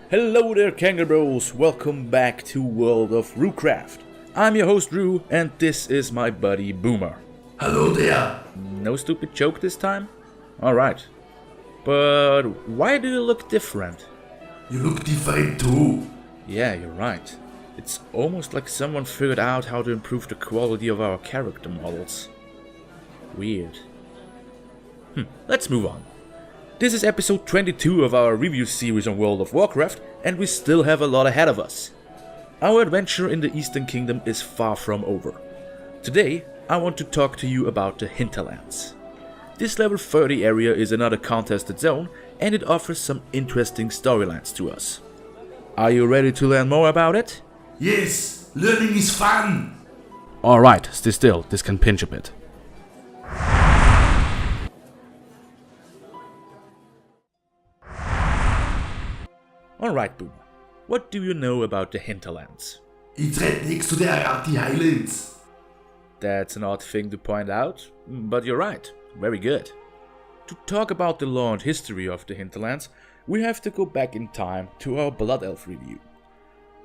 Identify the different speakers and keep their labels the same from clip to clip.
Speaker 1: Hello there, kangaroos! Welcome back to World of Roocraft. I'm your host Roo, and this is my buddy Boomer.
Speaker 2: Hello there!
Speaker 1: No stupid joke this time? Alright. But why do you look different?
Speaker 2: You look different too.
Speaker 1: Yeah, you're right. It's almost like someone figured out how to improve the quality of our character models. Weird. Let's move on. This is episode 22 of our review series on World of Warcraft, and we still have a lot ahead of us. Our adventure in the Eastern Kingdom is far from over. Today, I want to talk to you about the Hinterlands. This level 30 area is another contested zone, and it offers some interesting storylines to us. Are you ready to learn more about it?
Speaker 2: Yes, learning is fun!
Speaker 1: Alright, stay still, this can pinch a bit. Alright, Boomer, what do you know about the Hinterlands?
Speaker 2: It's right next to the Highlands.
Speaker 1: That's an odd thing to point out, but you're right, very good. To talk about the lore and history of the Hinterlands, we have to go back in time to our Blood Elf review.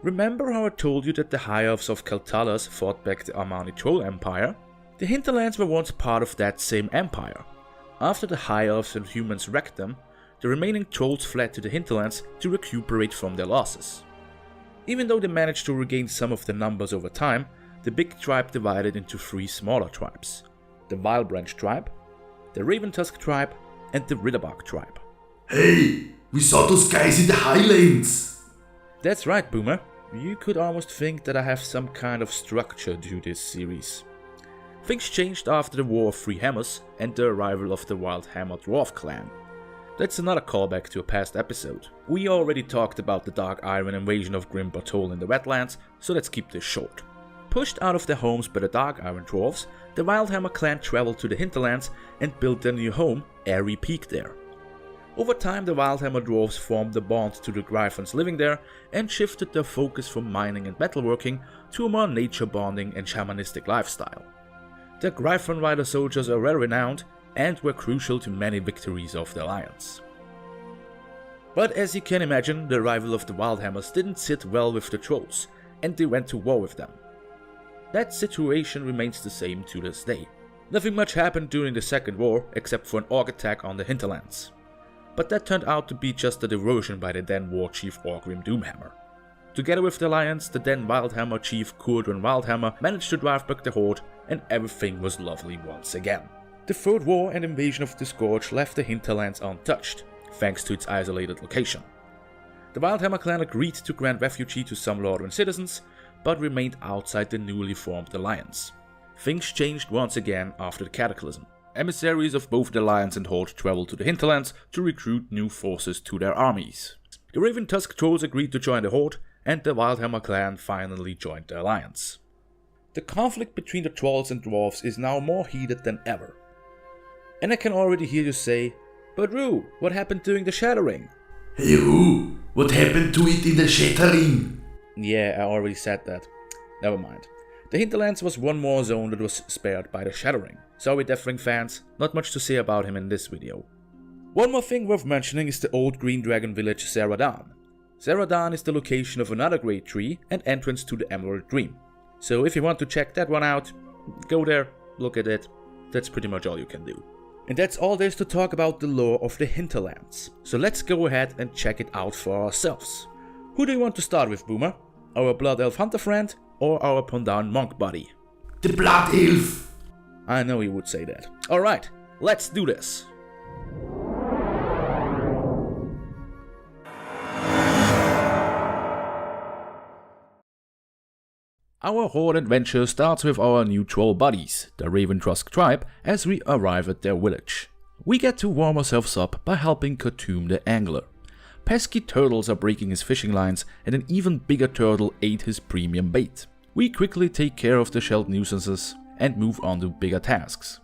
Speaker 1: Remember how I told you that the High Elves of Kaltalas fought back the Armani Troll Empire? The Hinterlands were once part of that same empire. After the High Elves and humans wrecked them, the remaining trolls fled to the Hinterlands to recuperate from their losses. Even though they managed to regain some of their numbers over time, the big tribe divided into three smaller tribes: the Vilebranch tribe, the Raventusk tribe, and the Ritterbark tribe.
Speaker 2: Hey, we saw those guys in the Highlands!
Speaker 1: That's right, Boomer. You could almost think that I have some kind of structure to this series. Things changed after the War of Three Hammers and the arrival of the Wild Hammer Dwarf clan. That's another callback to a past episode. We already talked about the Dark Iron invasion of Grim Bartol in the Wetlands, so let's keep this short. Pushed out of their homes by the Dark Iron Dwarves, the Wildhammer clan traveled to the Hinterlands and built their new home, Airy Peak, there. Over time, the Wildhammer Dwarves formed a bond to the Gryphons living there and shifted their focus from mining and metalworking to a more nature-bonding and shamanistic lifestyle. The Gryphon Rider soldiers are well renowned and were crucial to many victories of the Alliance. But as you can imagine, the arrival of the Wildhammers didn't sit well with the Trolls, and they went to war with them. That situation remains the same to this day. Nothing much happened during the Second War, except for an orc attack on the Hinterlands. But that turned out to be just a diversion by the then war chief Orgrim Doomhammer. Together with the Alliance, the then Wildhammer chief Kurdran Wildhammer managed to drive back the Horde, and everything was lovely once again. The Third War and invasion of the Scourge left the Hinterlands untouched, thanks to its isolated location. The Wildhammer clan agreed to grant refuge to some Lordaeron citizens, but remained outside the newly formed alliance. Things changed once again after the Cataclysm. Emissaries of both the Alliance and Horde traveled to the Hinterlands to recruit new forces to their armies. The Raventusk Trolls agreed to join the Horde, and the Wildhammer clan finally joined the alliance. The conflict between the Trolls and Dwarves is now more heated than ever. And I can already hear you say, "But Roo, what happened during the Shattering?"
Speaker 2: Hey Roo, what happened to it in the Shattering?
Speaker 1: Yeah, I already said that. Never mind. The Hinterlands was one more zone that was spared by the Shattering. Sorry Deathwing fans, not much to say about him in this video. One more thing worth mentioning is the old Green Dragon village Zeradan. Zeradan is the location of another great tree and entrance to the Emerald Dream. So if you want to check that one out, go there, look at it. That's pretty much all you can do. And that's all there is to talk about the lore of the Hinterlands. So let's go ahead and check it out for ourselves. Who do you want to start with, Boomer? Our Blood Elf hunter friend or our Pondan monk buddy?
Speaker 2: The Blood Elf!
Speaker 1: I know you would say that. Alright, let's do this. Our Horde adventure starts with our new troll buddies, the Raventusk tribe, as we arrive at their village. We get to warm ourselves up by helping Khatum the Angler. Pesky turtles are breaking his fishing lines, and an even bigger turtle ate his premium bait. We quickly take care of the shelled nuisances and move on to bigger tasks.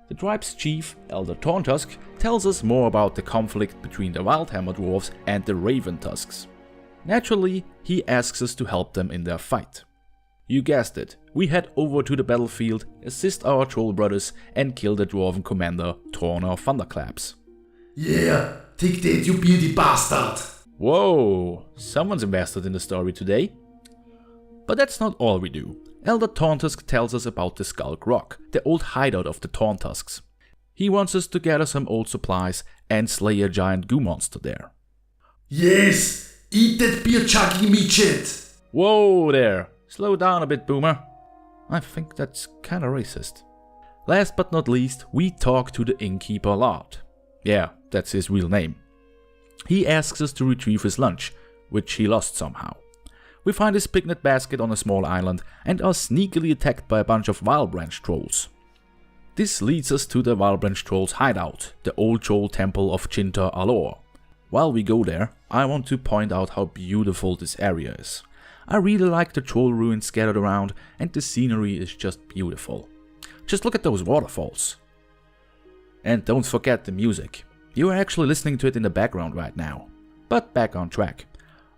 Speaker 1: The tribe's chief, Elder Tauntusk, tells us more about the conflict between the Wildhammer Dwarves and the Raventusks. Naturally, he asks us to help them in their fight. You guessed it, we head over to the battlefield, assist our troll brothers and kill the dwarven commander Torna Thunderclaps.
Speaker 2: Yeah, take that, you beardy bastard!
Speaker 1: Whoa, someone's invested in the story today. But that's not all we do. Elder Tauntusk tells us about the Skulk Rock, the old hideout of the Tauntusks. He wants us to gather some old supplies and slay a giant goo monster there.
Speaker 2: Yes! Eat that beer chugging midget!
Speaker 1: Whoa there! Slow down a bit, Boomer. I think that's kinda racist. Last but not least, we talk to the innkeeper Lard. Yeah, that's his real name. He asks us to retrieve his lunch, which he lost somehow. We find his picnic basket on a small island and are sneakily attacked by a bunch of Vilebranch trolls. This leads us to the Vilebranch trolls' hideout, the old troll temple of Chinta Alor. While we go there, I want to point out how beautiful this area is. I really like the troll ruins scattered around, and the scenery is just beautiful. Just look at those waterfalls. And don't forget the music. You are actually listening to it in the background right now. But back on track.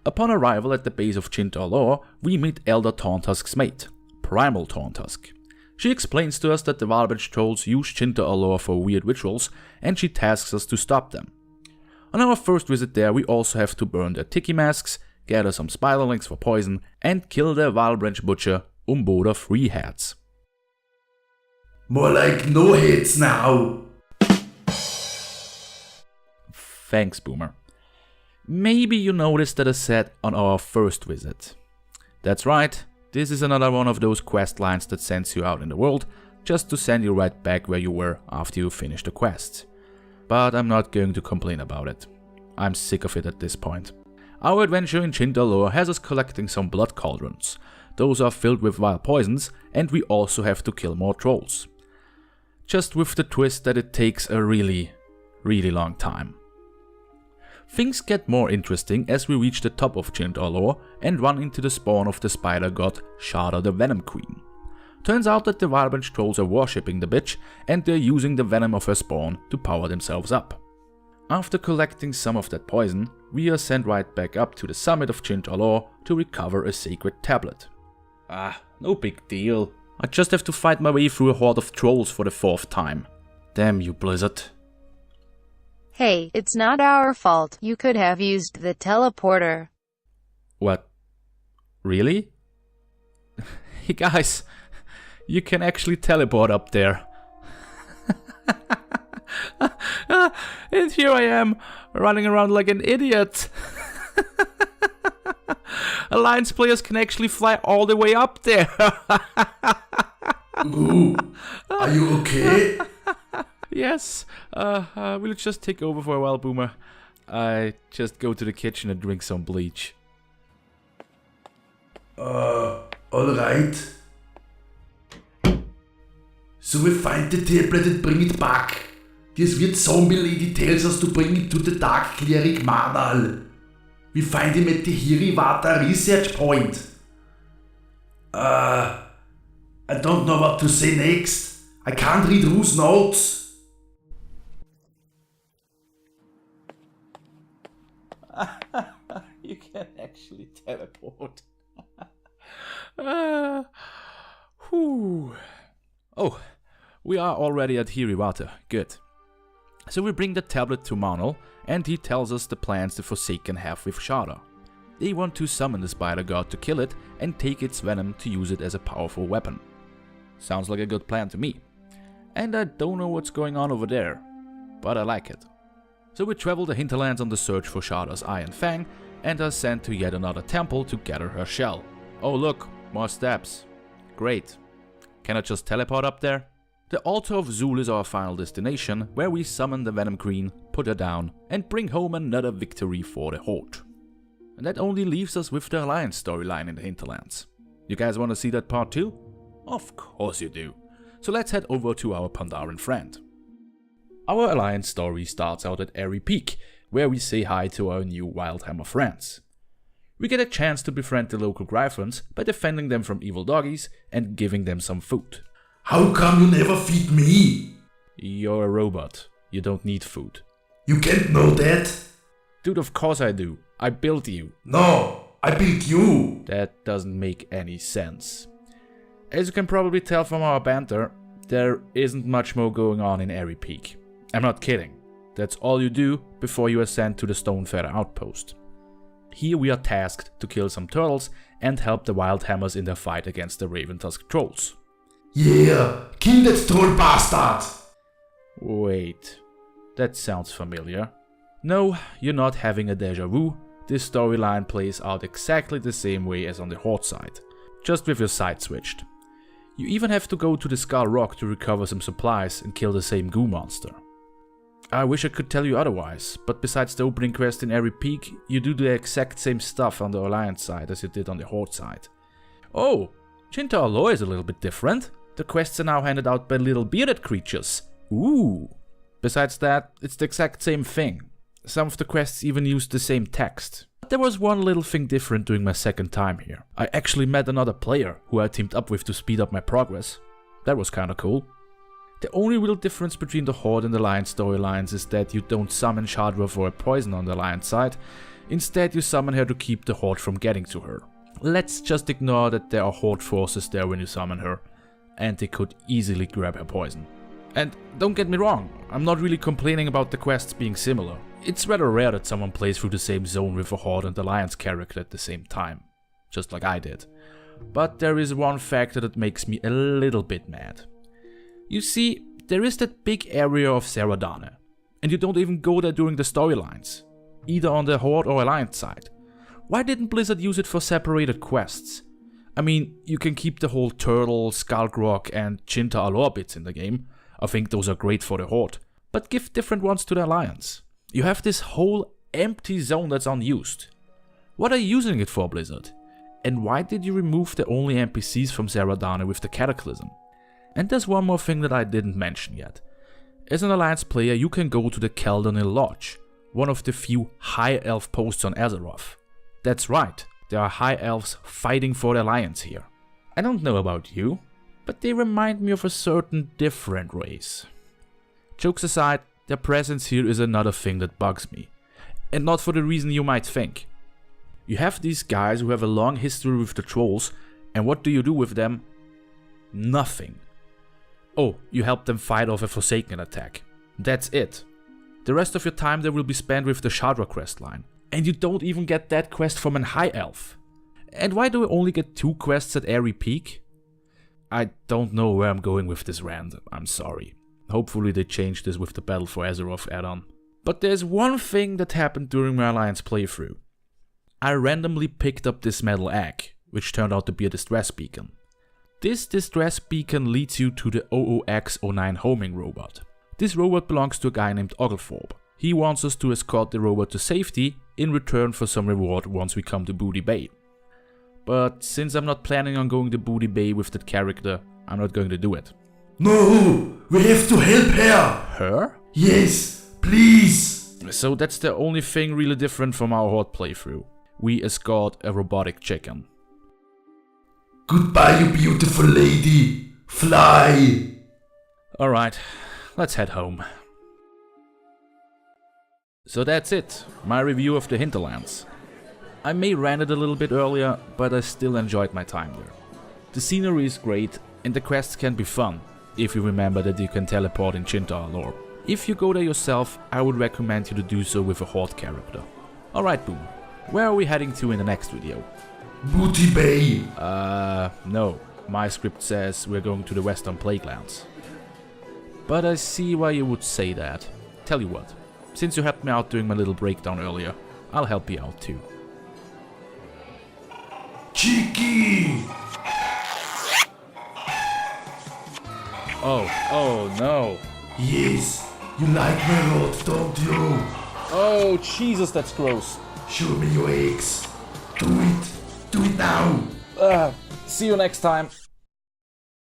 Speaker 1: Upon arrival at the base of Chinta Alor, we meet Elder Tauntusk's mate, Primal Tauntusk. She explains to us that the Vilebranch trolls use Chinta Alor for weird rituals, and she tasks us to stop them. On our first visit there, we also have to burn their tiki masks, gather some spiderlings for poison, and kill their Vilebranch butcher, Umboda Freeheads.
Speaker 2: More like no heads now!
Speaker 1: Thanks, Boomer. Maybe you noticed that I said on our first visit. That's right, this is another one of those quest lines that sends you out in the world, just to send you right back where you were after you finished the quest. But I'm not going to complain about it. I'm sick of it at this point. Our adventure in Chinta Alor has us collecting some blood cauldrons. Those are filled with vile poisons, and we also have to kill more trolls. Just with the twist that it takes a really long time. Things get more interesting as we reach the top of Chinta Alor and run into the spawn of the spider god Shada the Venom Queen. Turns out that the Vilebranch trolls are worshipping the bitch, and they're using the venom of her spawn to power themselves up. After collecting some of that poison, we are sent right back up to the summit of Chinta Alor to recover a sacred tablet. No big deal. I just have to fight my way through a horde of trolls for the 4th time. Damn you, Blizzard.
Speaker 3: Hey, it's not our fault. You could have used the teleporter.
Speaker 1: What? Really? Hey guys, you can actually teleport up there. And here I am, running around like an idiot. Alliance players can actually fly all the way up there.
Speaker 2: Ooh, are you okay?
Speaker 1: Yes, we'll just take over for a while, Boomer. I just go to the kitchen and drink some bleach.
Speaker 2: Alright. So we find the tablet and bring it back. This weird zombie lady tells us to bring it to the Dark Cleric Manal. We find him at the Hiriwata research point. I don't know what to say next. I can't read Rue's notes.
Speaker 1: You can actually teleport. Oh, we are already at Hiriwata. Good. So we bring the tablet to Manal, and he tells us the plans the Forsaken have with Shada. They want to summon the spider god to kill it and take its venom to use it as a powerful weapon. Sounds like a good plan to me. And I don't know what's going on over there, but I like it. So we travel the Hinterlands on the search for Shada's Iron Fang and are sent to yet another temple to gather her shell. Oh look, more steps. Great. Can I just teleport up there? The Altar of Zul is our final destination, where we summon the Venom Queen, put her down, and bring home another victory for the Horde. And that only leaves us with the Alliance storyline in the Hinterlands. You guys want to see that part too? Of course you do. So let's head over to our Pandaren friend. Our Alliance story starts out at Airy Peak, where we say hi to our new Wildhammer friends. We get a chance to befriend the local Gryphons by defending them from evil doggies and giving them some food.
Speaker 2: How come you never feed me?
Speaker 1: You're a robot. You don't need food.
Speaker 2: You can't know that.
Speaker 1: Dude, of course I do. I built you.
Speaker 2: No, I built you.
Speaker 1: That doesn't make any sense. As you can probably tell from our banter, there isn't much more going on in Airy Peak. I'm not kidding. That's all you do before you ascend to the Stonefeather outpost. Here we are tasked to kill some turtles and help the Wild Hammers in their fight against the Raventusk trolls.
Speaker 2: Yeah, kill that troll bastard!
Speaker 1: Wait, that sounds familiar. No, you're not having a déjà vu. This storyline plays out exactly the same way as on the Horde side, just with your side switched. You even have to go to the Skull Rock to recover some supplies and kill the same goo monster. I wish I could tell you otherwise, but besides the opening quest in every peak, you do the exact same stuff on the Alliance side as you did on the Horde side. Oh, Chinta Alloy is a little bit different. The quests are now handed out by little bearded creatures. Ooh. Besides that, it's the exact same thing. Some of the quests even use the same text. But there was one little thing different during my second time here. I actually met another player who I teamed up with to speed up my progress. That was kinda cool. The only real difference between the Horde and the Alliance storylines is that you don't summon Shadra for a poison on the Alliance side. Instead, you summon her to keep the Horde from getting to her. Let's just ignore that there are Horde forces there when you summon her, and they could easily grab her poison. And don't get me wrong, I'm not really complaining about the quests being similar. It's rather rare that someone plays through the same zone with a Horde and Alliance character at the same time, just like I did. But there is one factor that makes me a little bit mad. You see, there is that big area of Serradane, and you don't even go there during the storylines, either on the Horde or Alliance side. Why didn't Blizzard use it for separated quests? I mean, you can keep the whole Turtle, Skullgrog and Chinta Allure bits in the game. I think those are great for the Horde, but give different ones to the Alliance. You have this whole empty zone that's unused. What are you using it for, Blizzard? And why did you remove the only NPCs from Serradane with the Cataclysm? And there's one more thing that I didn't mention yet. As an Alliance player, you can go to the Keldonil Lodge, one of the few High Elf posts on Azeroth. That's right, there are High Elves fighting for the Alliance here. I don't know about you, but they remind me of a certain different race. Jokes aside, their presence here is another thing that bugs me. And not for the reason you might think. You have these guys who have a long history with the trolls, and what do you do with them? Nothing. Oh, you help them fight off a Forsaken attack. That's it. The rest of your time there will be spent with the Shadra quest line. And you don't even get that quest from an High Elf. And why do we only get 2 quests at every peak? I don't know where I'm going with this rant, I'm sorry. Hopefully they change this with the Battle for Azeroth add-on. But there's one thing that happened during my Alliance playthrough. I randomly picked up this metal egg, which turned out to be a distress beacon. This distress beacon leads you to the OOX-09 homing robot. This robot belongs to a guy named Oglethorpe. He wants us to escort the robot to safety in return for some reward once we come to Booty Bay. But since I'm not planning on going to Booty Bay with that character, I'm not going to do it.
Speaker 2: No, we have to help her!
Speaker 1: Her?
Speaker 2: Yes, please!
Speaker 1: So that's the only thing really different from our Horde playthrough. We escort a robotic chicken.
Speaker 2: Goodbye, you beautiful lady. Fly!
Speaker 1: Alright, let's head home. So that's it, my review of the Hinterlands. I may ran it a little bit earlier, but I still enjoyed my time there. The scenery is great, and the quests can be fun, if you remember that you can teleport in Chinta Allure. If you go there yourself, I would recommend you to do so with a Horde character. Alright Boom, where are we heading to in the next video?
Speaker 2: Booty Bay!
Speaker 1: No. My script says we're going to the Western Plaguelands. But I see why you would say that. Tell you what, since you helped me out during my little breakdown earlier, I'll help you out too.
Speaker 2: Cheeky!
Speaker 1: Oh no.
Speaker 2: Yes, you like my rod, don't you?
Speaker 1: Oh Jesus, that's gross.
Speaker 2: Show me your eggs. Do it now.
Speaker 1: See you next time.